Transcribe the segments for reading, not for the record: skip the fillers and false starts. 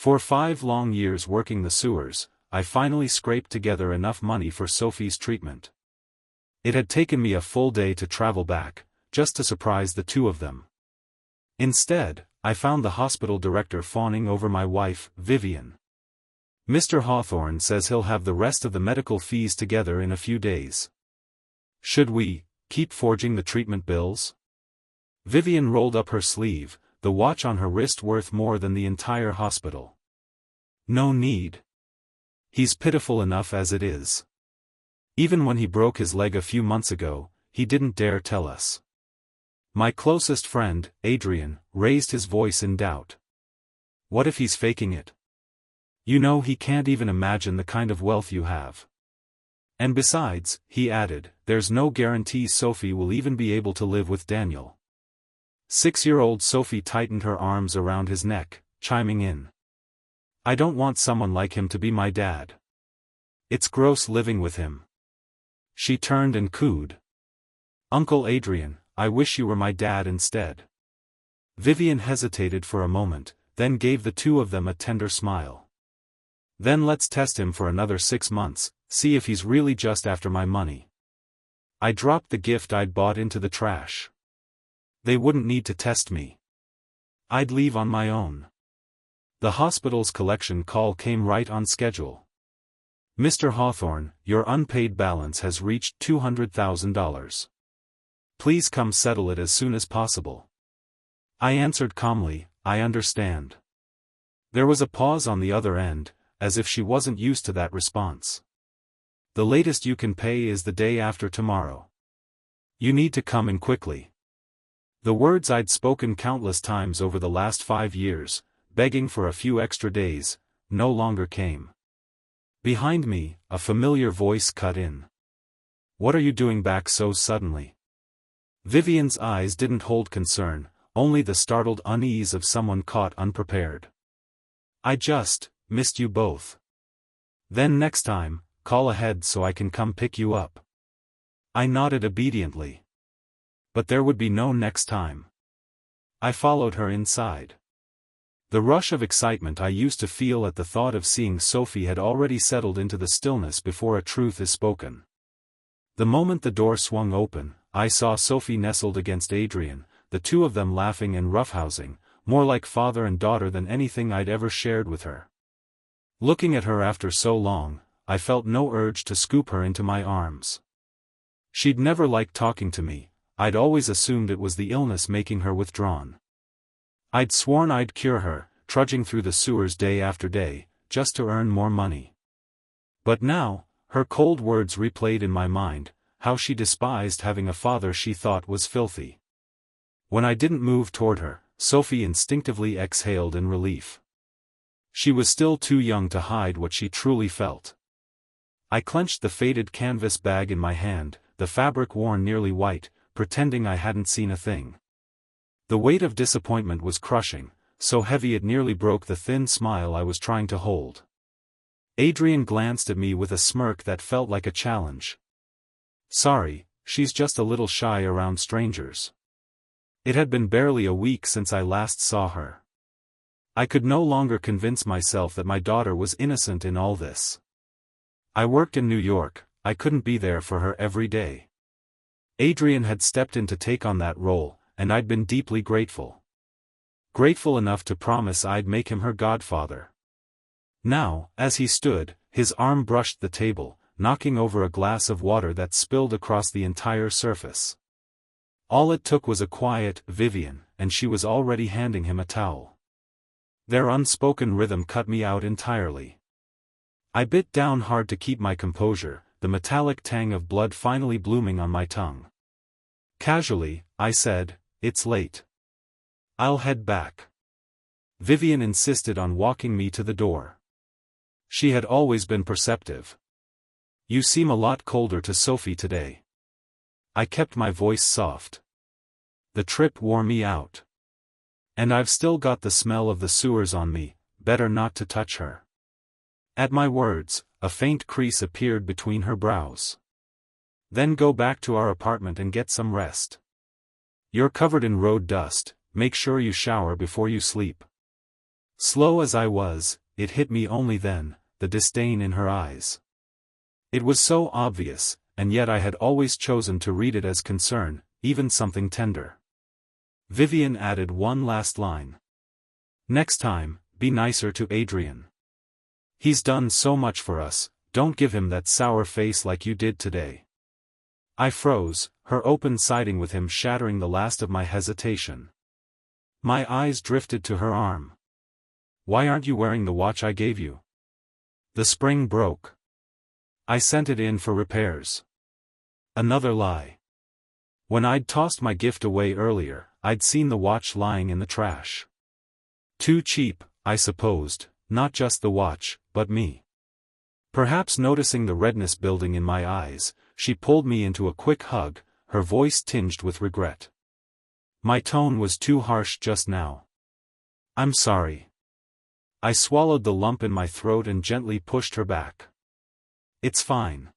For 5 long years working the sewers, I finally scraped together enough money for Sophie's treatment. It had taken me a full day to travel back, just to surprise the two of them. Instead, I found the hospital director fawning over my wife, Vivian. "Mr. Hawthorne says he'll have the rest of the medical fees together in a few days. Should we keep forging the treatment bills?" Vivian rolled up her sleeve, the watch on her wrist worth more than the entire hospital. "No need. He's pitiful enough as it is. Even when he broke his leg a few months ago, he didn't dare tell us." My closest friend, Adrian, raised his voice in doubt. "What if he's faking it? You know he can't even imagine the kind of wealth you have. And besides," he added, "there's no guarantee Sophie will even be able to live with Daniel." 6-year-old Sophie tightened her arms around his neck, chiming in. "I don't want someone like him to be my dad. It's gross living with him." She turned and cooed. "Uncle Adrian, I wish you were my dad instead." Vivian hesitated for a moment, then gave the two of them a tender smile. "Then let's test him for another 6 months, see if he's really just after my money." I dropped the gift I'd bought into the trash. They wouldn't need to test me. I'd leave on my own. The hospital's collection call came right on schedule. "Mr. Hawthorne, your unpaid balance has reached $200,000. Please come settle it as soon as possible." I answered calmly, "I understand." There was a pause on the other end, as if she wasn't used to that response. "The latest you can pay is the day after tomorrow. You need to come in quickly." The words I'd spoken countless times over the last 5 years, begging for a few extra days, no longer came. Behind me, a familiar voice cut in. "What are you doing back so suddenly?" Vivian's eyes didn't hold concern, only the startled unease of someone caught unprepared. "I just missed you both. Then next time, call ahead so I can come pick you up." I nodded obediently. But there would be no next time. I followed her inside. The rush of excitement I used to feel at the thought of seeing Sophie had already settled into the stillness before a truth is spoken. The moment the door swung open, I saw Sophie nestled against Adrian, the two of them laughing and roughhousing, more like father and daughter than anything I'd ever shared with her. Looking at her after so long, I felt no urge to scoop her into my arms. She'd never liked talking to me, I'd always assumed it was the illness making her withdrawn. I'd sworn I'd cure her, trudging through the sewers day after day, just to earn more money. But now, her cold words replayed in my mind, how she despised having a father she thought was filthy. When I didn't move toward her, Sophie instinctively exhaled in relief. She was still too young to hide what she truly felt. I clenched the faded canvas bag in my hand, the fabric worn nearly white, pretending I hadn't seen a thing. The weight of disappointment was crushing, so heavy it nearly broke the thin smile I was trying to hold. Adrian glanced at me with a smirk that felt like a challenge. "Sorry, she's just a little shy around strangers." It had been barely a week since I last saw her. I could no longer convince myself that my daughter was innocent in all this. I worked in New York, I couldn't be there for her every day. Adrian had stepped in to take on that role, and I'd been deeply grateful. Grateful enough to promise I'd make him her godfather. Now, as he stood, his arm brushed the table, knocking over a glass of water that spilled across the entire surface. All it took was a quiet "Vivian," and she was already handing him a towel. Their unspoken rhythm cut me out entirely. I bit down hard to keep my composure, the metallic tang of blood finally blooming on my tongue. Casually, I said, "It's late. I'll head back." Vivian insisted on walking me to the door. She had always been perceptive. "You seem a lot colder to Sophie today." I kept my voice soft. "The trip wore me out. And I've still got the smell of the sewers on me, better not to touch her." At my words, a faint crease appeared between her brows. "Then go back to our apartment and get some rest. You're covered in road dust, make sure you shower before you sleep." Slow as I was, it hit me only then, the disdain in her eyes. It was so obvious, and yet I had always chosen to read it as concern, even something tender. Vivian added one last line. Next time, be nicer to Adrian. He's done so much for us, don't give him that sour face like you did today. I froze, her open siding with him shattering the last of my hesitation. My eyes drifted to her arm. Why aren't you wearing the watch I gave you? The spring broke. I sent it in for repairs. Another lie. When I'd tossed my gift away earlier, I'd seen the watch lying in the trash. Too cheap, I supposed, not just the watch, but me. Perhaps noticing the redness building in my eyes, she pulled me into a quick hug, her voice tinged with regret. My tone was too harsh just now. I'm sorry. I swallowed the lump in my throat and gently pushed her back. It's fine.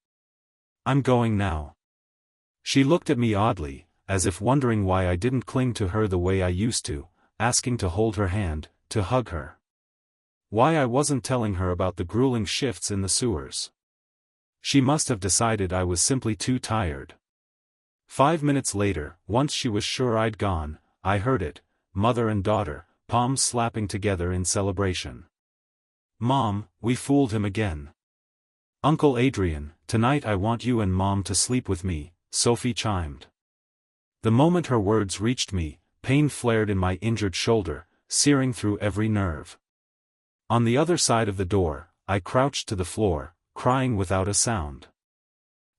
I'm going now. She looked at me oddly, as if wondering why I didn't cling to her the way I used to, asking to hold her hand, to hug her. Why I wasn't telling her about the grueling shifts in the sewers. She must have decided I was simply too tired. 5 minutes later, once she was sure I'd gone, I heard it, mother and daughter, palms slapping together in celebration. Mom, we fooled him again. Uncle Adrian, tonight I want you and Mom to sleep with me, Sophie chimed. The moment her words reached me, pain flared in my injured shoulder, searing through every nerve. On the other side of the door, I crouched to the floor, crying without a sound.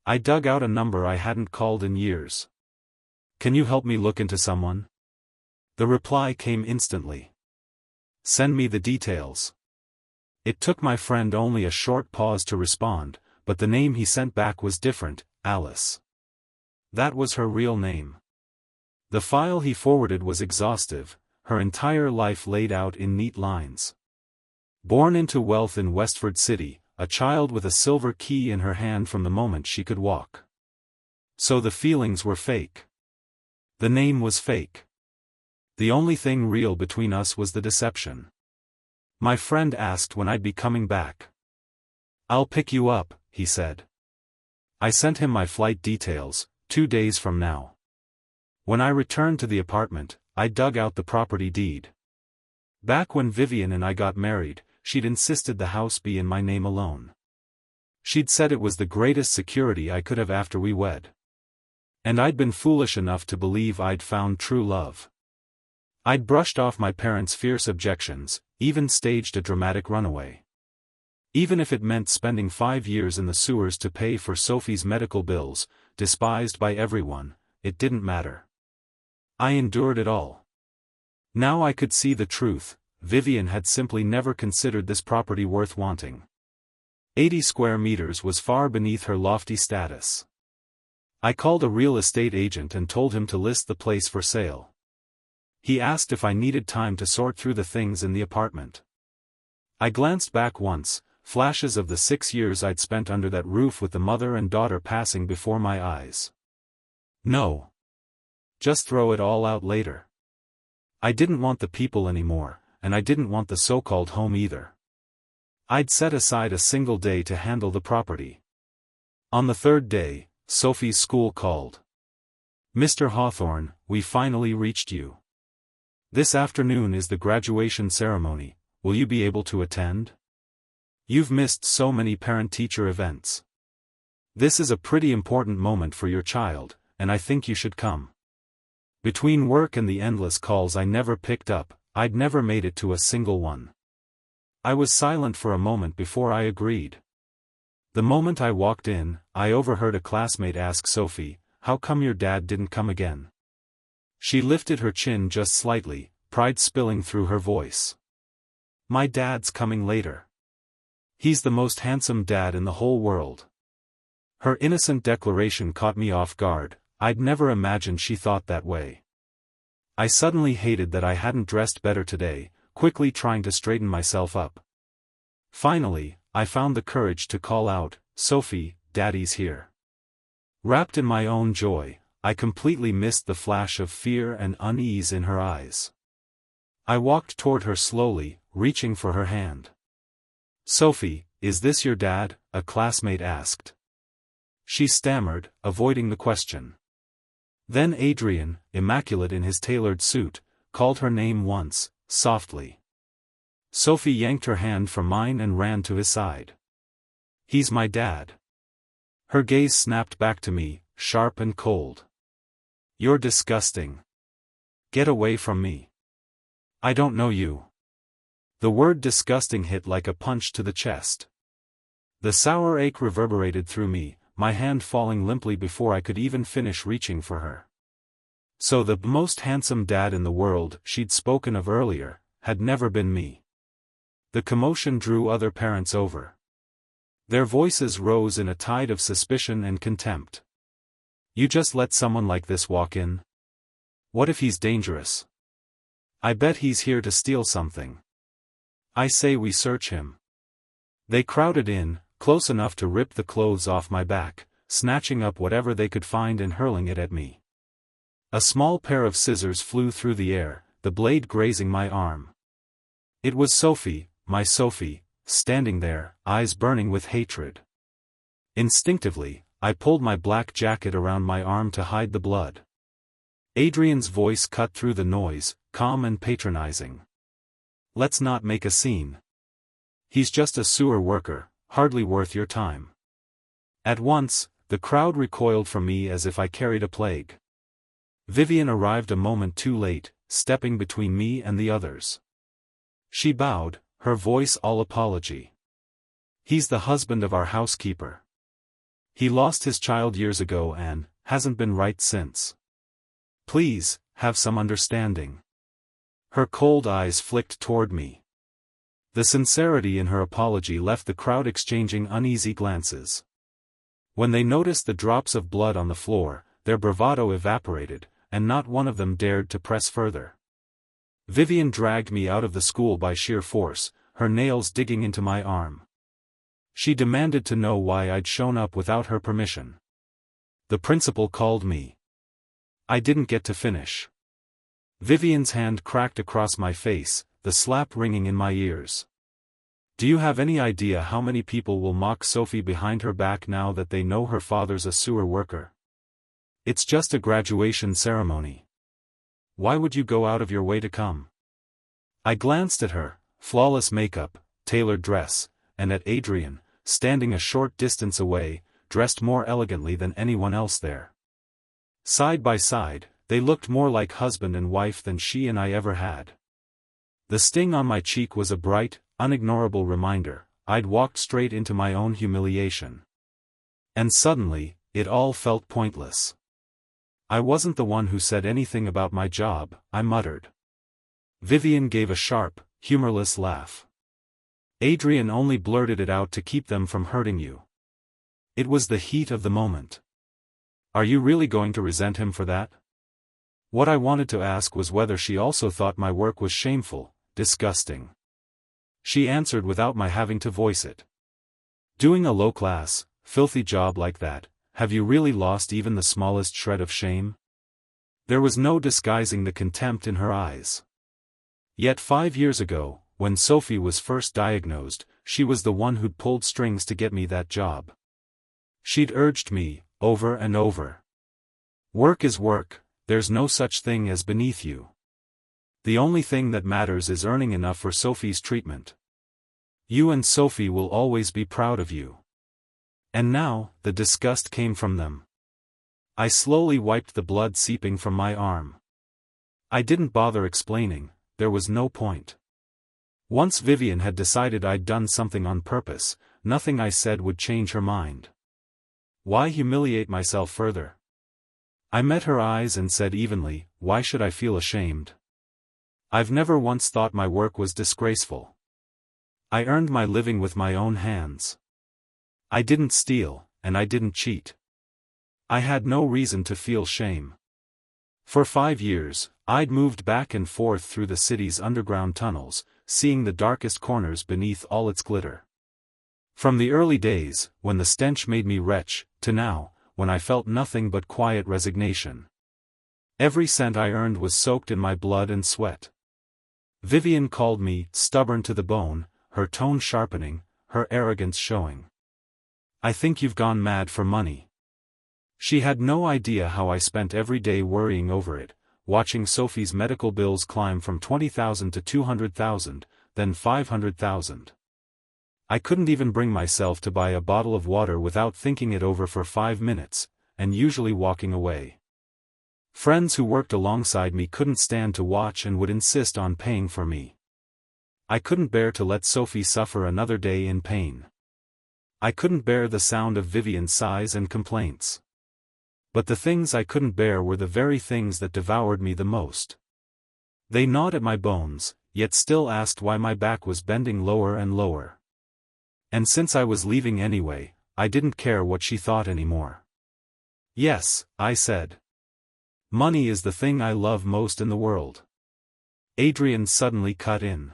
I dug out a number I hadn't called in years. Can you help me look into someone? The reply came instantly. Send me the details. It took my friend only a short pause to respond, but the name he sent back was different, Alice. That was her real name. The file he forwarded was exhaustive, her entire life laid out in neat lines. Born into wealth in Westford City, a child with a silver key in her hand from the moment she could walk. So the feelings were fake. The name was fake. The only thing real between us was the deception. My friend asked when I'd be coming back. I'll pick you up, he said. I sent him my flight details, 2 days from now. When I returned to the apartment, I dug out the property deed. Back when Vivian and I got married, she'd insisted the house be in my name alone. She'd said it was the greatest security I could have after we wed. And I'd been foolish enough to believe I'd found true love. I'd brushed off my parents' fierce objections, even staged a dramatic runaway. Even if it meant spending 5 years in the sewers to pay for Sophie's medical bills, despised by everyone, it didn't matter. I endured it all. Now I could see the truth. Vivian had simply never considered this property worth wanting. 80 square meters was far beneath her lofty status. I called a real estate agent and told him to list the place for sale. He asked if I needed time to sort through the things in the apartment. I glanced back once, flashes of the 6 years I'd spent under that roof with the mother and daughter passing before my eyes. No. Just throw it all out later. I didn't want the people anymore, and I didn't want the so-called home either. I'd set aside a single day to handle the property. On the 3rd day, Sophie's school called. Mr. Hawthorne, we finally reached you. This afternoon is the graduation ceremony, will you be able to attend? You've missed so many parent-teacher events. This is a pretty important moment for your child, and I think you should come. Between work and the endless calls I never picked up, I'd never made it to a single one. I was silent for a moment before I agreed. The moment I walked in, I overheard a classmate ask Sophie, "How come your dad didn't come again?" She lifted her chin just slightly, pride spilling through her voice. "My dad's coming later. He's the most handsome dad in the whole world." Her innocent declaration caught me off guard. I'd never imagined she thought that way. I suddenly hated that I hadn't dressed better today, quickly trying to straighten myself up. Finally, I found the courage to call out, "Sophie, Daddy's here." Wrapped in my own joy, I completely missed the flash of fear and unease in her eyes. I walked toward her slowly, reaching for her hand. "Sophie, is this your dad?" a classmate asked. She stammered, avoiding the question. Then Adrian, immaculate in his tailored suit, called her name once, softly. Sophie yanked her hand from mine and ran to his side. "He's my dad." Her gaze snapped back to me, sharp and cold. "You're disgusting. Get away from me. I don't know you." The word disgusting hit like a punch to the chest. The sour ache reverberated through me, my hand falling limply before I could even finish reaching for her. So the most handsome dad in the world she'd spoken of earlier, had never been me. The commotion drew other parents over. Their voices rose in a tide of suspicion and contempt. "You just let someone like this walk in? What if he's dangerous? I bet he's here to steal something. I say we search him." They crowded in, close enough to rip the clothes off my back, snatching up whatever they could find and hurling it at me. A small pair of scissors flew through the air, the blade grazing my arm. It was Sophie, my Sophie, standing there, eyes burning with hatred. Instinctively, I pulled my black jacket around my arm to hide the blood. Adrian's voice cut through the noise, calm and patronizing. "Let's not make a scene. He's just a sewer worker, hardly worth your time." At once, the crowd recoiled from me as if I carried a plague. Vivian arrived a moment too late, stepping between me and the others. She bowed, her voice all apology. "He's the husband of our housekeeper. He lost his child years ago and hasn't been right since. Please, have some understanding." Her cold eyes flicked toward me. The sincerity in her apology left the crowd exchanging uneasy glances. When they noticed the drops of blood on the floor, their bravado evaporated, and not one of them dared to press further. Vivian dragged me out of the school by sheer force, her nails digging into my arm. She demanded to know why I'd shown up without her permission. The principal called me. I didn't get to finish. Vivian's hand cracked across my face, the slap ringing in my ears. "Do you have any idea how many people will mock Sophie behind her back now that they know her father's a sewer worker? It's just a graduation ceremony. Why would you go out of your way to come?" I glanced at her, flawless makeup, tailored dress, and at Adrian, standing a short distance away, dressed more elegantly than anyone else there. Side by side, they looked more like husband and wife than she and I ever had. The sting on my cheek was a bright, unignorable reminder, I'd walked straight into my own humiliation. And suddenly, it all felt pointless. "I wasn't the one who said anything about my job," I muttered. Vivian gave a sharp, humorless laugh. "Adrian only blurted it out to keep them from hurting you. It was the heat of the moment. Are you really going to resent him for that?" What I wanted to ask was whether she also thought my work was shameful, disgusting. She answered without my having to voice it. "Doing a low-class, filthy job like that, have you really lost even the smallest shred of shame?" There was no disguising the contempt in her eyes. Yet 5 years ago, when Sophie was first diagnosed, she was the one who'd pulled strings to get me that job. She'd urged me, over and over. "Work is work, there's no such thing as beneath you. The only thing that matters is earning enough for Sophie's treatment. You and Sophie will always be proud of you." And now, the disgust came from them. I slowly wiped the blood seeping from my arm. I didn't bother explaining, there was no point. Once Vivian had decided I'd done something on purpose, nothing I said would change her mind. Why humiliate myself further? I met her eyes and said evenly, "Why should I feel ashamed? I've never once thought my work was disgraceful. I earned my living with my own hands. I didn't steal, and I didn't cheat. I had no reason to feel shame." For 5 years, I'd moved back and forth through the city's underground tunnels, seeing the darkest corners beneath all its glitter. From the early days, when the stench made me retch, to now, when I felt nothing but quiet resignation. Every cent I earned was soaked in my blood and sweat. Vivian called me stubborn to the bone, her tone sharpening, her arrogance showing. I think you've gone mad for money. She had no idea how I spent every day worrying over it, watching Sophie's medical bills climb from 20,000 to 200,000, then 500,000. I couldn't even bring myself to buy a bottle of water without thinking it over for 5 minutes, and usually walking away. Friends who worked alongside me couldn't stand to watch and would insist on paying for me. I couldn't bear to let Sophie suffer another day in pain. I couldn't bear the sound of Vivian's sighs and complaints. But the things I couldn't bear were the very things that devoured me the most. They gnawed at my bones, yet still asked why my back was bending lower and lower. And since I was leaving anyway, I didn't care what she thought anymore. Yes, I said. Money is the thing I love most in the world. Adrian suddenly cut in.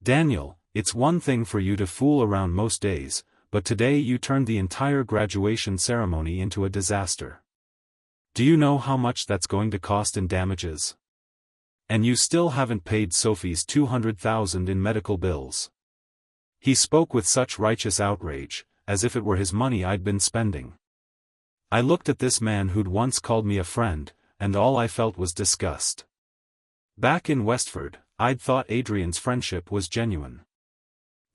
Daniel, it's one thing for you to fool around most days, but today you turned the entire graduation ceremony into a disaster. Do you know how much that's going to cost in damages? And you still haven't paid Sophie's 200,000 in medical bills. He spoke with such righteous outrage, as if it were his money I'd been spending. I looked at this man who'd once called me a friend, and all I felt was disgust. Back in Westford, I'd thought Adrian's friendship was genuine.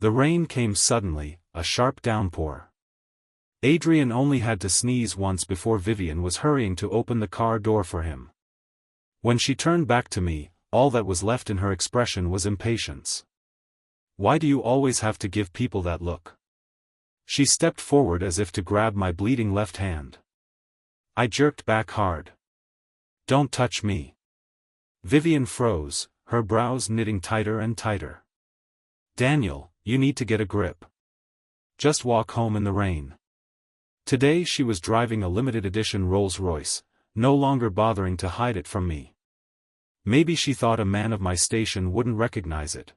The rain came suddenly, a sharp downpour. Adrian only had to sneeze once before Vivian was hurrying to open the car door for him. When she turned back to me, all that was left in her expression was impatience. Why do you always have to give people that look? She stepped forward as if to grab my bleeding left hand. I jerked back hard. Don't touch me. Vivian froze, her brows knitting tighter and tighter. Daniel, you need to get a grip. Just walk home in the rain. Today she was driving a limited edition Rolls-Royce, no longer bothering to hide it from me. Maybe she thought a man of my station wouldn't recognize it.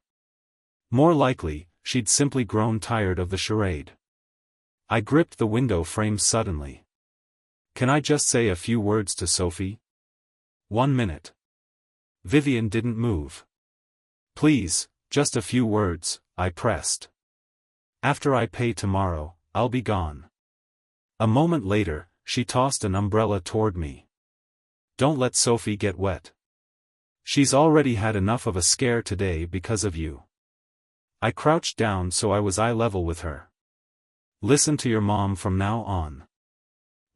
More likely, she'd simply grown tired of the charade. I gripped the window frame suddenly. Can I just say a few words to Sophie? 1 minute. Vivian didn't move. Please, just a few words, I pressed. After I pay tomorrow, I'll be gone. A moment later, she tossed an umbrella toward me. Don't let Sophie get wet. She's already had enough of a scare today because of you. I crouched down so I was eye level with her. Listen to your mom from now on.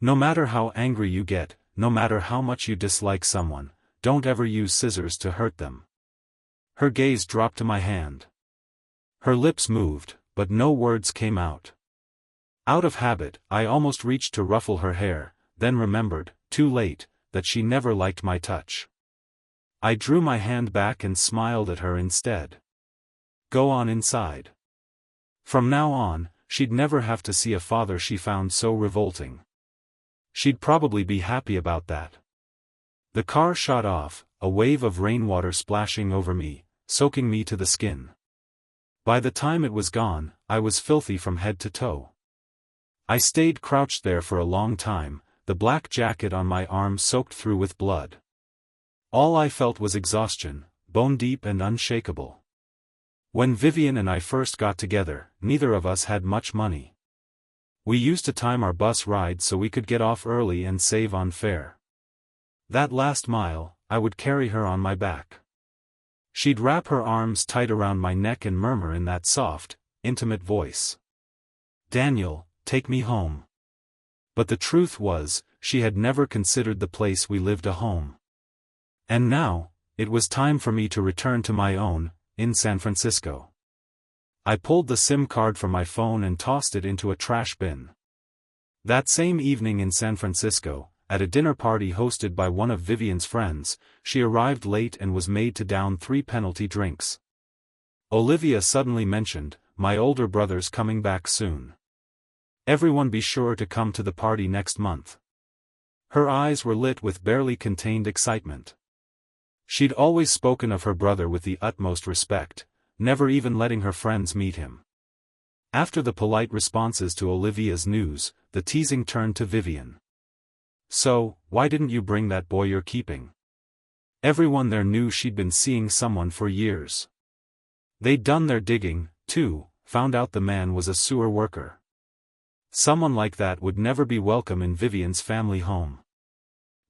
No matter how angry you get, no matter how much you dislike someone, don't ever use scissors to hurt them. Her gaze dropped to my hand. Her lips moved, but no words came out. Out of habit, I almost reached to ruffle her hair, then remembered, too late, that she never liked my touch. I drew my hand back and smiled at her instead. Go on inside. From now on, she'd never have to see a father she found so revolting. She'd probably be happy about that. The car shot off, a wave of rainwater splashing over me, soaking me to the skin. By the time it was gone, I was filthy from head to toe. I stayed crouched there for a long time, the black jacket on my arm soaked through with blood. All I felt was exhaustion, bone deep and unshakable. When Vivian and I first got together, neither of us had much money. We used to time our bus rides so we could get off early and save on fare. That last mile, I would carry her on my back. She'd wrap her arms tight around my neck and murmur in that soft, intimate voice. Daniel, take me home. But the truth was, she had never considered the place we lived a home. And now, it was time for me to return to my own, in San Francisco. I pulled the SIM card from my phone and tossed it into a trash bin. That same evening in San Francisco, at a dinner party hosted by one of Vivian's friends, she arrived late and was made to down 3 penalty drinks. Olivia suddenly mentioned, my older brother's coming back soon. Everyone be sure to come to the party next month. Her eyes were lit with barely contained excitement. She'd always spoken of her brother with the utmost respect, never even letting her friends meet him. After the polite responses to Olivia's news, the teasing turned to Vivian. So, why didn't you bring that boy you're keeping? Everyone there knew she'd been seeing someone for years. They'd done their digging, too, found out the man was a sewer worker. Someone like that would never be welcome in Vivian's family home.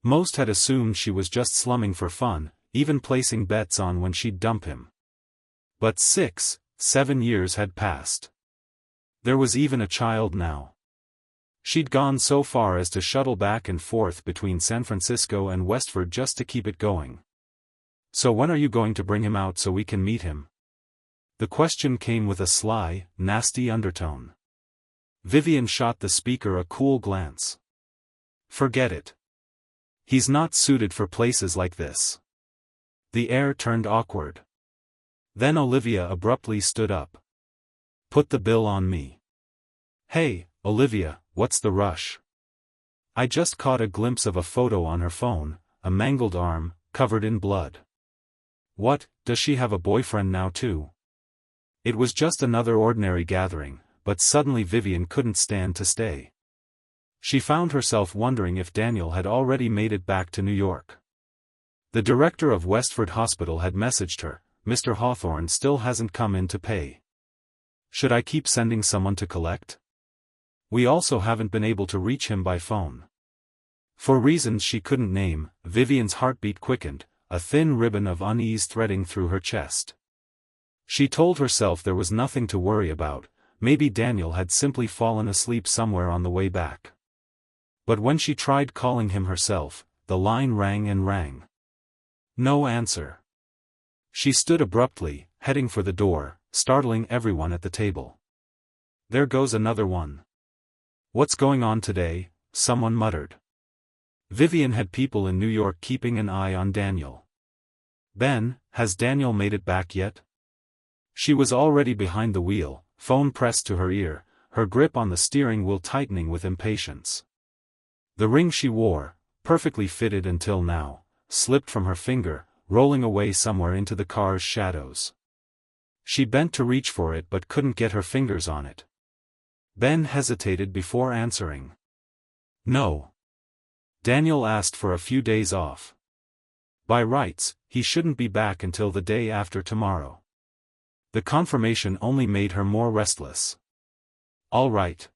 Most had assumed she was just slumming for fun, even placing bets on when she'd dump him. But 6, 7 years had passed. There was even a child now. She'd gone so far as to shuttle back and forth between San Francisco and Westford just to keep it going. So when are you going to bring him out so we can meet him? The question came with a sly, nasty undertone. Vivian shot the speaker a cool glance. Forget it. He's not suited for places like this. The heir turned awkward. Then Olivia abruptly stood up. Put the bill on me. Hey, Olivia, what's the rush? I just caught a glimpse of a photo on her phone, a mangled arm, covered in blood. What, does she have a boyfriend now too? It was just another ordinary gathering, but suddenly Vivian couldn't stand to stay. She found herself wondering if Daniel had already made it back to New York. The director of Westford Hospital had messaged her, Mr. Hawthorne still hasn't come in to pay. Should I keep sending someone to collect? We also haven't been able to reach him by phone. For reasons she couldn't name, Vivian's heartbeat quickened, a thin ribbon of unease threading through her chest. She told herself there was nothing to worry about, maybe Daniel had simply fallen asleep somewhere on the way back. But when she tried calling him herself, the line rang and rang. No answer. She stood abruptly, heading for the door, startling everyone at the table. There goes another one. What's going on today? Someone muttered. Vivian had people in New York keeping an eye on Daniel. Ben, has Daniel made it back yet? She was already behind the wheel, phone pressed to her ear, her grip on the steering wheel tightening with impatience. The ring she wore, perfectly fitted until now, slipped from her finger, rolling away somewhere into the car's shadows. She bent to reach for it but couldn't get her fingers on it. Ben hesitated before answering. No. Daniel asked for a few days off. By rights, he shouldn't be back until the day after tomorrow. The confirmation only made her more restless. All right.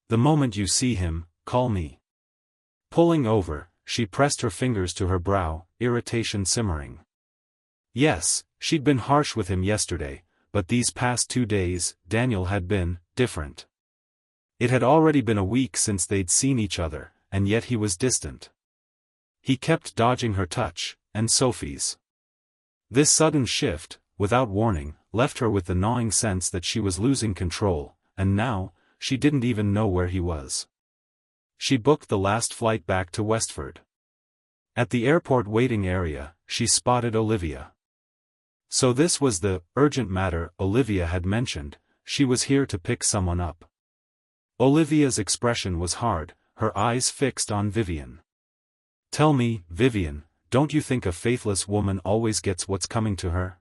The moment you see him, call me. Pulling over, she pressed her fingers to her brow, irritation simmering. Yes, she'd been harsh with him yesterday, but these past 2 days, Daniel had been different. It had already been a week since they'd seen each other, and yet he was distant. He kept dodging her touch, and Sophie's. This sudden shift, without warning, left her with the gnawing sense that she was losing control, and now, she didn't even know where he was. She booked the last flight back to Westford. At the airport waiting area, she spotted Olivia. So this was the urgent matter Olivia had mentioned, she was here to pick someone up. Olivia's expression was hard, her eyes fixed on Vivian. Tell me, Vivian, don't you think a faithless woman always gets what's coming to her?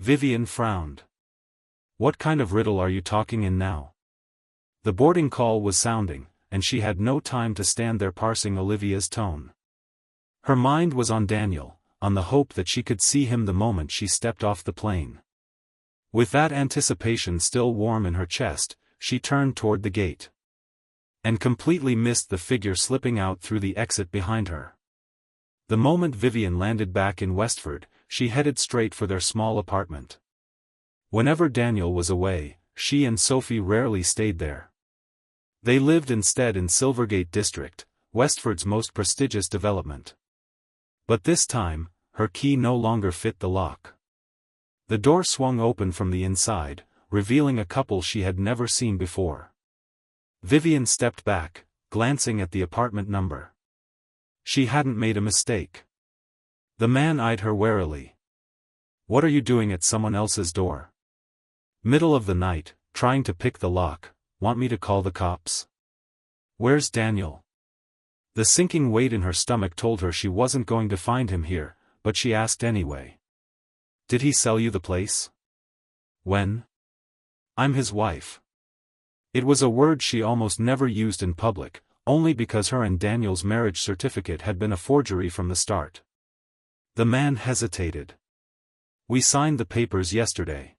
Vivian frowned. What kind of riddle are you talking in now? The boarding call was sounding, and she had no time to stand there parsing Olivia's tone. Her mind was on Daniel, on the hope that she could see him the moment she stepped off the plane. With that anticipation still warm in her chest, she turned toward the gate. And completely missed the figure slipping out through the exit behind her. The moment Vivian landed back in Westford, she headed straight for their small apartment. Whenever Daniel was away, she and Sophie rarely stayed there. They lived instead in Silvergate District, Westford's most prestigious development. But this time, her key no longer fit the lock. The door swung open from the inside, revealing a couple she had never seen before. Vivian stepped back, glancing at the apartment number. She hadn't made a mistake. The man eyed her warily. What are you doing at someone else's door? Middle of the night, trying to pick the lock, want me to call the cops? Where's Daniel? The sinking weight in her stomach told her she wasn't going to find him here, but she asked anyway. Did he sell you the place? When? I'm his wife. It was a word she almost never used in public, only because her and Daniel's marriage certificate had been a forgery from the start. The man hesitated. We signed the papers yesterday.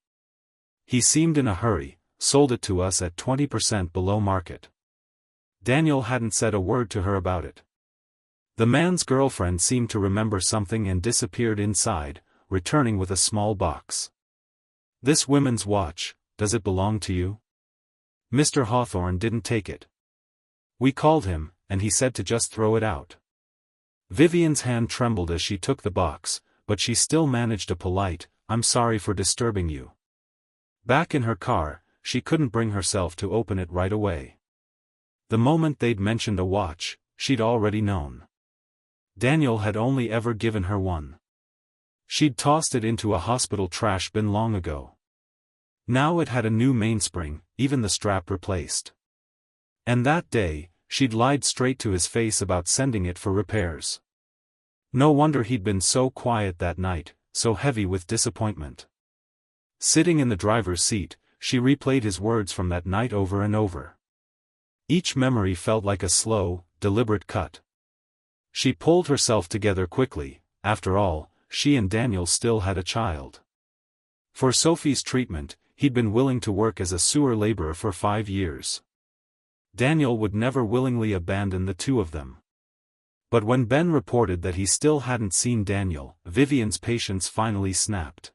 He seemed in a hurry, sold it to us at 20% below market. Daniel hadn't said a word to her about it. The man's girlfriend seemed to remember something and disappeared inside, returning with a small box. This women's watch, does it belong to you? Mr. Hawthorne didn't take it. We called him, and he said to just throw it out. Vivian's hand trembled as she took the box, but she still managed a polite, "I'm sorry for disturbing you." Back in her car, she couldn't bring herself to open it right away. The moment they'd mentioned a watch, she'd already known. Daniel had only ever given her one. She'd tossed it into a hospital trash bin long ago. Now it had a new mainspring, even the strap replaced. And that day, she'd lied straight to his face about sending it for repairs. No wonder he'd been so quiet that night, so heavy with disappointment. Sitting in the driver's seat, she replayed his words from that night over and over. Each memory felt like a slow, deliberate cut. She pulled herself together quickly. After all, she and Daniel still had a child. For Sophie's treatment, he'd been willing to work as a sewer laborer for 5 years. Daniel would never willingly abandon the two of them. But when Ben reported that he still hadn't seen Daniel, Vivian's patience finally snapped.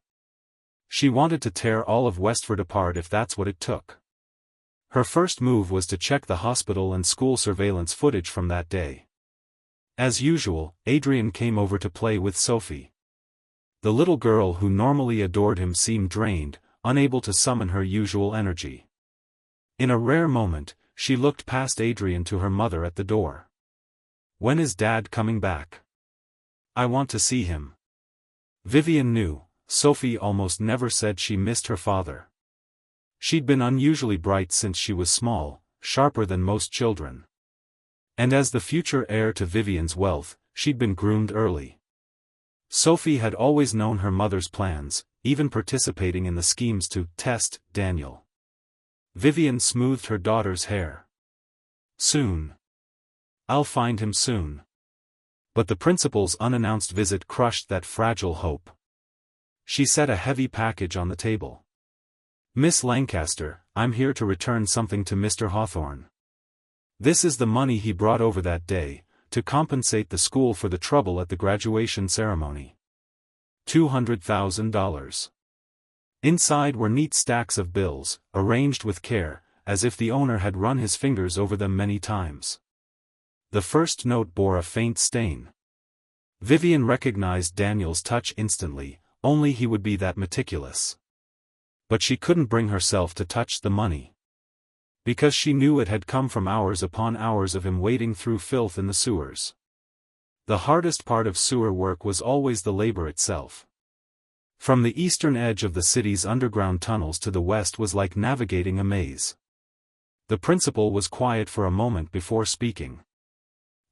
She wanted to tear all of Westford apart if that's what it took. Her first move was to check the hospital and school surveillance footage from that day. As usual, Adrian came over to play with Sophie. The little girl who normally adored him seemed drained, unable to summon her usual energy. In a rare moment, she looked past Adrian to her mother at the door. "When is Dad coming back? I want to see him." Vivian knew, Sophie almost never said she missed her father. She'd been unusually bright since she was small, sharper than most children. And as the future heir to Vivian's wealth, she'd been groomed early. Sophie had always known her mother's plans, even participating in the schemes to test Daniel. Vivian smoothed her daughter's hair. "Soon. I'll find him soon." But the principal's unannounced visit crushed that fragile hope. She set a heavy package on the table. "Miss Lancaster, I'm here to return something to Mr. Hawthorne. This is the money he brought over that day, to compensate the school for the trouble at the graduation ceremony. $200,000. Inside were neat stacks of bills, arranged with care, as if the owner had run his fingers over them many times. The first note bore a faint stain. Vivian recognized Daniel's touch instantly, only he would be that meticulous. But she couldn't bring herself to touch the money. Because she knew it had come from hours upon hours of him wading through filth in the sewers. The hardest part of sewer work was always the labor itself. From the eastern edge of the city's underground tunnels to the west was like navigating a maze. The principal was quiet for a moment before speaking.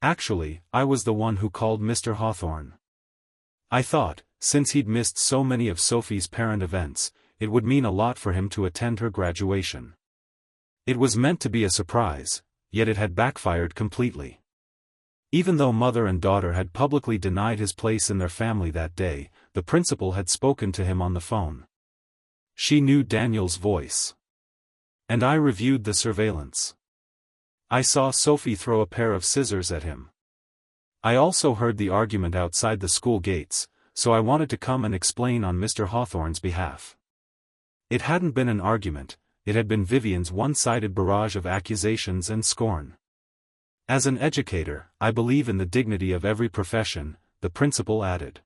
"Actually, I was the one who called Mr. Hawthorne. I thought, since he'd missed so many of Sophie's parent events, it would mean a lot for him to attend her graduation. It was meant to be a surprise, yet it had backfired completely. Even though mother and daughter had publicly denied his place in their family that day, the principal had spoken to him on the phone. She knew Daniel's voice. And I reviewed the surveillance. I saw Sophie throw a pair of scissors at him. I also heard the argument outside the school gates, so I wanted to come and explain on Mr. Hawthorne's behalf." It hadn't been an argument, it had been Vivian's one-sided barrage of accusations and scorn. "As an educator, I believe in the dignity of every profession," the principal added.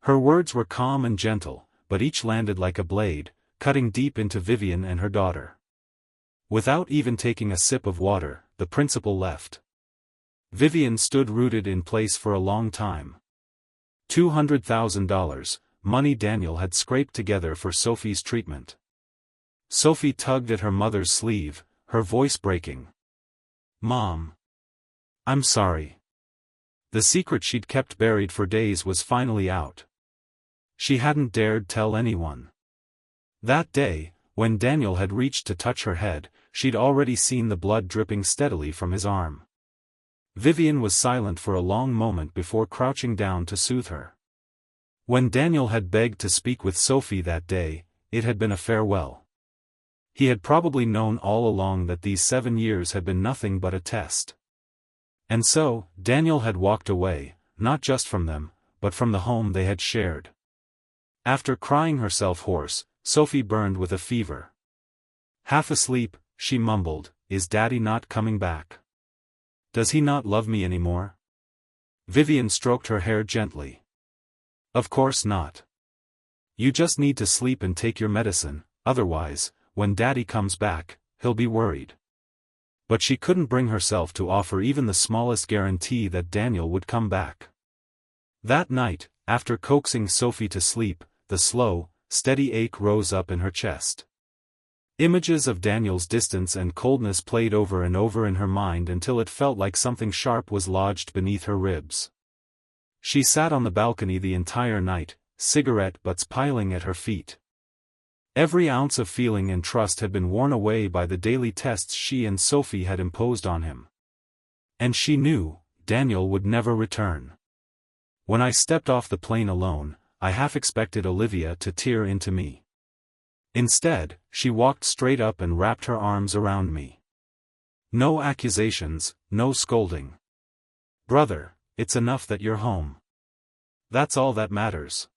Her words were calm and gentle, but each landed like a blade, cutting deep into Vivian and her daughter. Without even taking a sip of water, the principal left. Vivian stood rooted in place for a long time. $200,000, money Daniel had scraped together for Sophie's treatment. Sophie tugged at her mother's sleeve, her voice breaking. "Mom. I'm sorry." The secret she'd kept buried for days was finally out. She hadn't dared tell anyone. That day, when Daniel had reached to touch her head, she'd already seen the blood dripping steadily from his arm. Vivian was silent for a long moment before crouching down to soothe her. When Daniel had begged to speak with Sophie that day, it had been a farewell. He had probably known all along that these 7 years had been nothing but a test. And so, Daniel had walked away, not just from them, but from the home they had shared. After crying herself hoarse, Sophie burned with a fever. Half asleep, she mumbled, "Is Daddy not coming back? Does he not love me anymore?" Vivian stroked her hair gently. "Of course not. You just need to sleep and take your medicine, otherwise, when Daddy comes back, he'll be worried." But she couldn't bring herself to offer even the smallest guarantee that Daniel would come back. That night, after coaxing Sophie to sleep, the slow, steady ache rose up in her chest. Images of Daniel's distance and coldness played over and over in her mind until it felt like something sharp was lodged beneath her ribs. She sat on the balcony the entire night, cigarette butts piling at her feet. Every ounce of feeling and trust had been worn away by the daily tests she and Sophie had imposed on him. And she knew, Daniel would never return. When I stepped off the plane alone, I half expected Olivia to tear into me. Instead, she walked straight up and wrapped her arms around me. "No accusations, no scolding. Brother, it's enough that you're home. That's all that matters."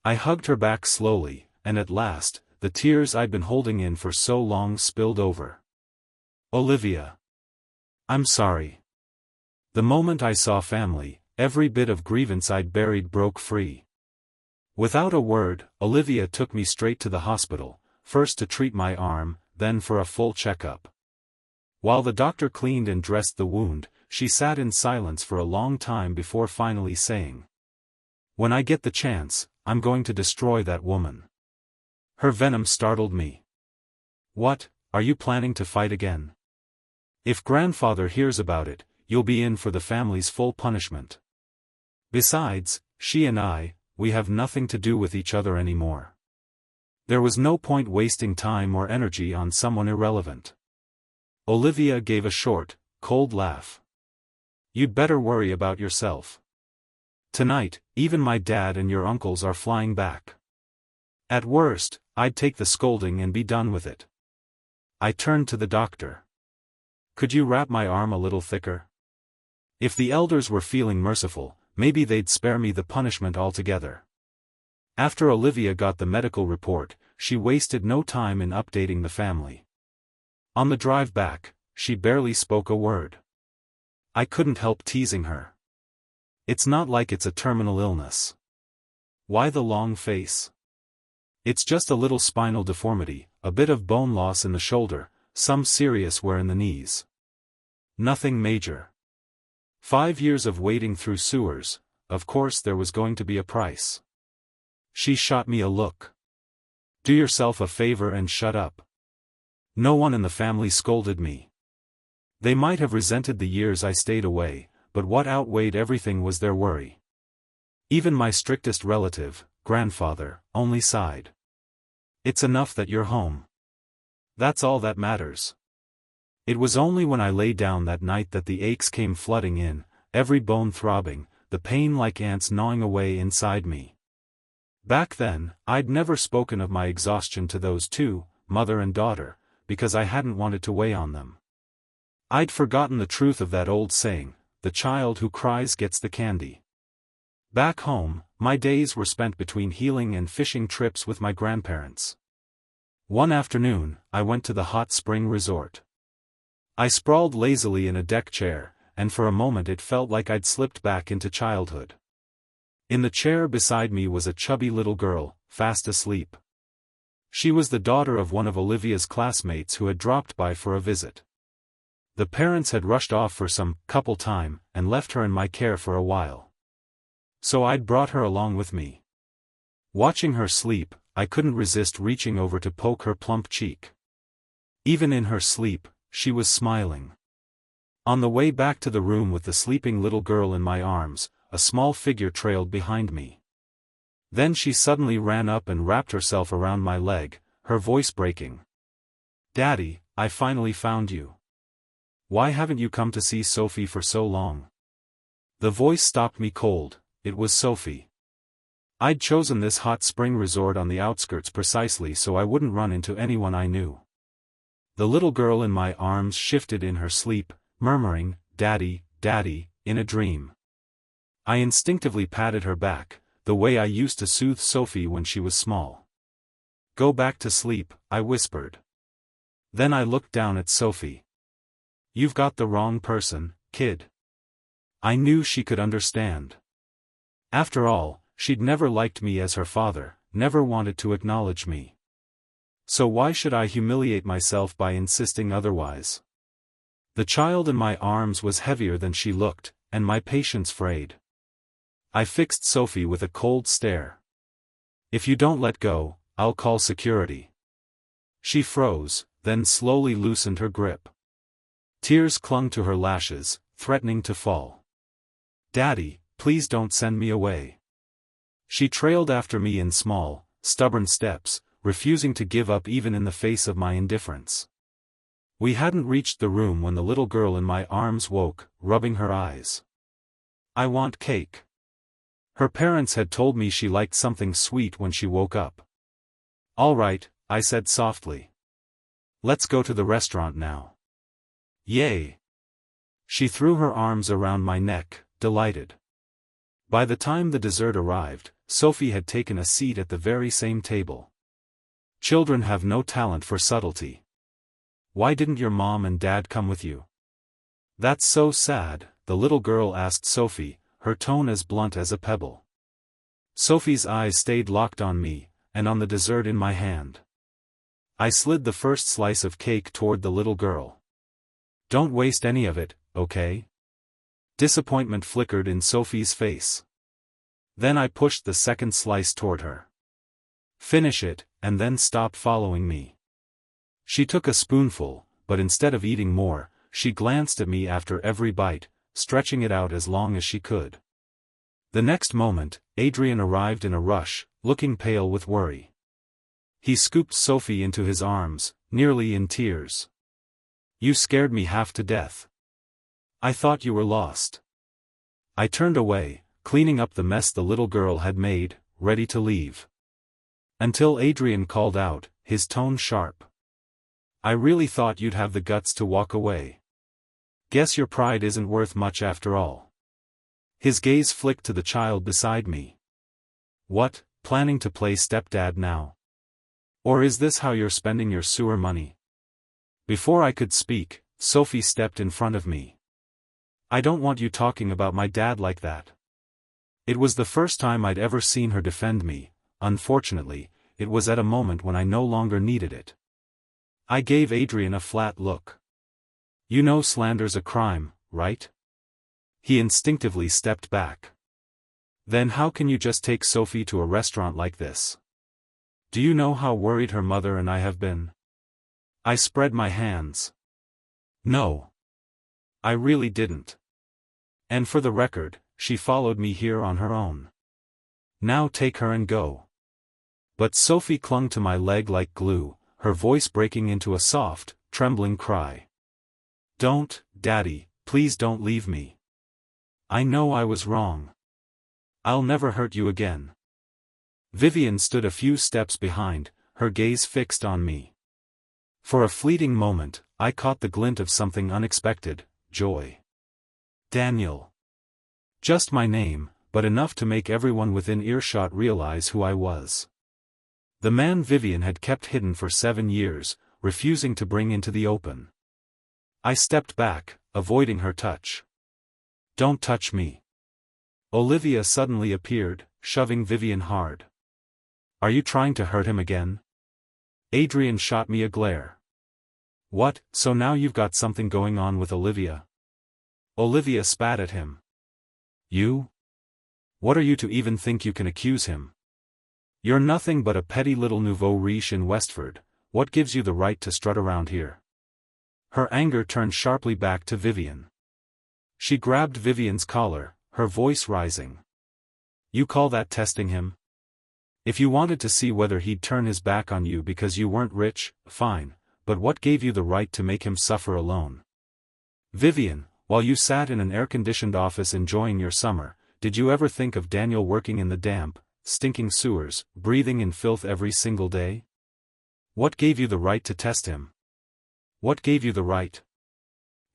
I hugged her back slowly, and at last, the tears I'd been holding in for so long spilled over. "Olivia. I'm sorry." The moment I saw family, every bit of grievance I'd buried broke free. Without a word, Olivia took me straight to the hospital, first to treat my arm, then for a full checkup. While the doctor cleaned and dressed the wound, she sat in silence for a long time before finally saying, "When I get the chance, I'm going to destroy that woman." Her venom startled me. "What, are you planning to fight again? If grandfather hears about it, you'll be in for the family's full punishment. Besides, she and we have nothing to do with each other anymore." There was no point wasting time or energy on someone irrelevant. Olivia gave a short, cold laugh. "You'd better worry about yourself. Tonight, even my dad and your uncles are flying back. At worst, I'd take the scolding and be done with it." I turned to the doctor. "Could you wrap my arm a little thicker? If the elders were feeling merciful, maybe they'd spare me the punishment altogether." After Olivia got the medical report, she wasted no time in updating the family. On the drive back, she barely spoke a word. I couldn't help teasing her. "It's not like it's a terminal illness. Why the long face? It's just a little spinal deformity, a bit of bone loss in the shoulder, some serious wear in the knees. Nothing major. 5 years of wading through sewers, of course there was going to be a price." She shot me a look. "Do yourself a favor and shut up." No one in the family scolded me. They might have resented the years I stayed away, but what outweighed everything was their worry. Even my strictest relative, grandfather, only sighed. "It's enough that you're home. That's all that matters." It was only when I lay down that night that the aches came flooding in, every bone throbbing, the pain like ants gnawing away inside me. Back then, I'd never spoken of my exhaustion to those two, mother and daughter, because I hadn't wanted to weigh on them. I'd forgotten the truth of that old saying, "The child who cries gets the candy." Back home, my days were spent between healing and fishing trips with my grandparents. One afternoon, I went to the hot spring resort. I sprawled lazily in a deck chair, and for a moment it felt like I'd slipped back into childhood. In the chair beside me was a chubby little girl, fast asleep. She was the daughter of one of Olivia's classmates who had dropped by for a visit. The parents had rushed off for some couple time, and left her in my care for a while. So I'd brought her along with me. Watching her sleep, I couldn't resist reaching over to poke her plump cheek. Even in her sleep, she was smiling. On the way back to the room with the sleeping little girl in my arms, a small figure trailed behind me. Then she suddenly ran up and wrapped herself around my leg, her voice breaking. "Daddy, I finally found you. Why haven't you come to see Sophie for so long?" The voice stopped me cold. It was Sophie. I'd chosen this hot spring resort on the outskirts precisely so I wouldn't run into anyone I knew. The little girl in my arms shifted in her sleep, murmuring, "Daddy, Daddy," in a dream. I instinctively patted her back, the way I used to soothe Sophie when she was small. "Go back to sleep," I whispered. Then I looked down at Sophie. "You've got the wrong person, kid." I knew she could understand. After all, she'd never liked me as her father, never wanted to acknowledge me. So why should I humiliate myself by insisting otherwise? The child in my arms was heavier than she looked, and my patience frayed. I fixed Sophie with a cold stare. "If you don't let go, I'll call security." She froze, then slowly loosened her grip. Tears clung to her lashes, threatening to fall. "Daddy, please don't send me away." She trailed after me in small, stubborn steps, refusing to give up even in the face of my indifference. We hadn't reached the room when the little girl in my arms woke, rubbing her eyes. "I want cake." Her parents had told me she liked something sweet when she woke up. "All right," I said softly. "Let's go to the restaurant now." "Yay!" She threw her arms around my neck, delighted. By the time the dessert arrived, Sophie had taken a seat at the very same table. Children have no talent for subtlety. "Why didn't your mom and dad come with you?" "That's so sad," the little girl asked Sophie, her tone as blunt as a pebble. Sophie's eyes stayed locked on me, and on the dessert in my hand. I slid the first slice of cake toward the little girl. "Don't waste any of it, okay?" Disappointment flickered in Sophie's face. Then I pushed the second slice toward her. "Finish it, and then stop following me." She took a spoonful, but instead of eating more, she glanced at me after every bite, stretching it out as long as she could. The next moment, Adrian arrived in a rush, looking pale with worry. He scooped Sophie into his arms, nearly in tears. "You scared me half to death. I thought you were lost." I turned away, cleaning up the mess the little girl had made, ready to leave. Until Adrian called out, his tone sharp. "I really thought you'd have the guts to walk away. Guess your pride isn't worth much after all." His gaze flicked to the child beside me. "What, planning to play stepdad now? Or is this how you're spending your sewer money?" Before I could speak, Sophie stepped in front of me. "I don't want you talking about my dad like that." It was the first time I'd ever seen her defend me. Unfortunately, it was at a moment when I no longer needed it. I gave Adrian a flat look. "You know slander's a crime, right?" He instinctively stepped back. "Then how can you just take Sophie to a restaurant like this? Do you know how worried her mother and I have been?" I spread my hands. "No. I really didn't. And for the record, she followed me here on her own. Now take her and go." But Sophie clung to my leg like glue, her voice breaking into a soft, trembling cry. "Don't, Daddy, please don't leave me. I know I was wrong. I'll never hurt you again." Vivian stood a few steps behind, her gaze fixed on me. For a fleeting moment, I caught the glint of something unexpected, joy. Daniel. Just my name, but enough to make everyone within earshot realize who I was. The man Vivian had kept hidden for 7 years, refusing to bring into the open. I stepped back, avoiding her touch. "Don't touch me." Olivia suddenly appeared, shoving Vivian hard. "Are you trying to hurt him again?" Adrian shot me a glare. "What, so now you've got something going on with Olivia?" Olivia spat at him. "You? What are you to even think you can accuse him? You're nothing but a petty little nouveau riche in Westford. What gives you the right to strut around here?" Her anger turned sharply back to Vivian. She grabbed Vivian's collar, her voice rising. "You call that testing him? If you wanted to see whether he'd turn his back on you because you weren't rich, fine, but what gave you the right to make him suffer alone? Vivian, while you sat in an air-conditioned office enjoying your summer, did you ever think of Daniel working in the damp, stinking sewers, breathing in filth every single day? What gave you the right to test him? What gave you the right?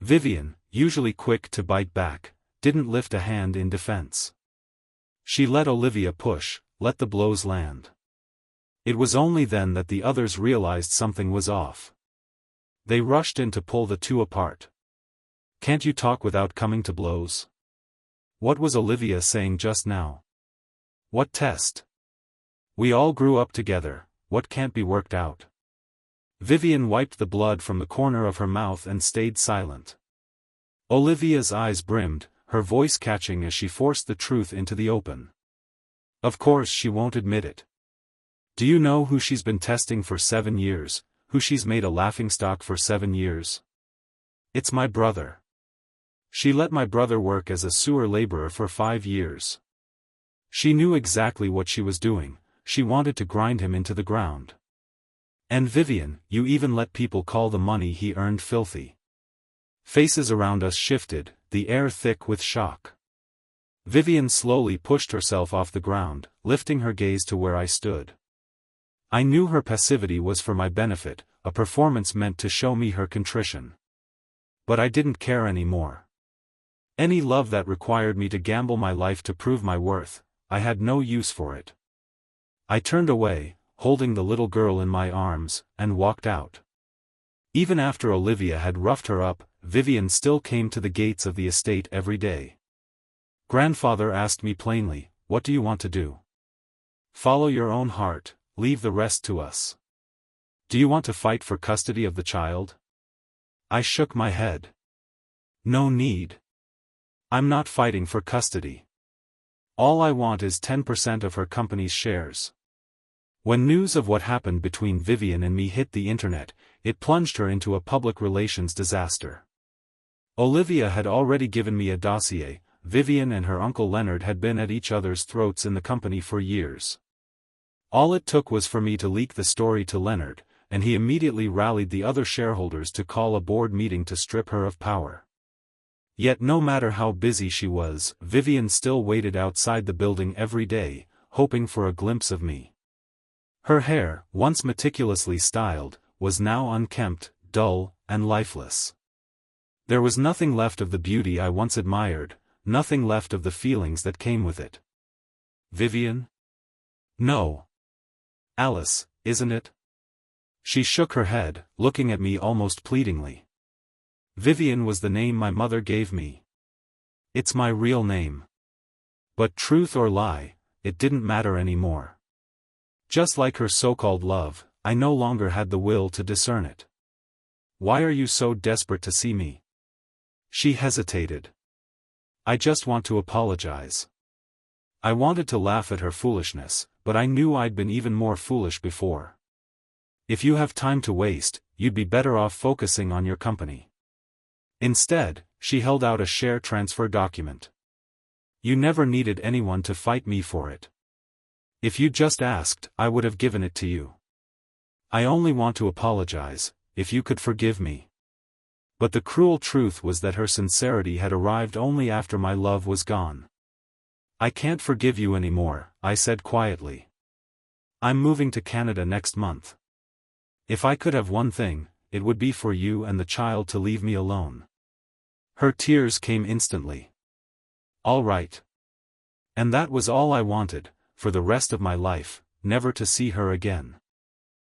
Vivian, usually quick to bite back, didn't lift a hand in defense. She let Olivia push, let the blows land. It was only then that the others realized something was off. They rushed in to pull the two apart. Can't you talk without coming to blows? What was Olivia saying just now? What test? We all grew up together, what can't be worked out? Vivian wiped the blood from the corner of her mouth and stayed silent. Olivia's eyes brimmed, her voice catching as she forced the truth into the open. Of course she won't admit it. Do you know who she's been testing for 7 years, who she's made a laughingstock for 7 years? It's my brother. She let my brother work as a sewer laborer for 5 years. She knew exactly what she was doing, she wanted to grind him into the ground. And Vivian, you even let people call the money he earned filthy. Faces around us shifted, the air thick with shock. Vivian slowly pushed herself off the ground, lifting her gaze to where I stood. I knew her passivity was for my benefit, a performance meant to show me her contrition. But I didn't care anymore. Any love that required me to gamble my life to prove my worth, I had no use for it. I turned away, holding the little girl in my arms, and walked out. Even after Olivia had roughed her up, Vivian still came to the gates of the estate every day. Grandfather asked me plainly, "What do you want to do? Follow your own heart, leave the rest to us. Do you want to fight for custody of the child?" I shook my head. No need. I'm not fighting for custody. All I want is 10% of her company's shares. When news of what happened between Vivian and me hit the internet, it plunged her into a public relations disaster. Olivia had already given me a dossier. Vivian and her uncle Leonard had been at each other's throats in the company for years. All it took was for me to leak the story to Leonard, and he immediately rallied the other shareholders to call a board meeting to strip her of power. Yet no matter how busy she was, Vivian still waited outside the building every day, hoping for a glimpse of me. Her hair, once meticulously styled, was now unkempt, dull, and lifeless. There was nothing left of the beauty I once admired, nothing left of the feelings that came with it. Vivian? No. Alice, isn't it? She shook her head, looking at me almost pleadingly. Vivian was the name my mother gave me. It's my real name. But truth or lie, it didn't matter anymore. Just like her so-called love, I no longer had the will to discern it. Why are you so desperate to see me? She hesitated. I just want to apologize. I wanted to laugh at her foolishness, but I knew I'd been even more foolish before. If you have time to waste, you'd be better off focusing on your company. Instead, she held out a share transfer document. You never needed anyone to fight me for it. If you just asked, I would have given it to you. I only want to apologize, if you could forgive me. But the cruel truth was that her sincerity had arrived only after my love was gone. I can't forgive you anymore, I said quietly. I'm moving to Canada next month. If I could have one thing, it would be for you and the child to leave me alone. Her tears came instantly. All right. And that was all I wanted, for the rest of my life, never to see her again.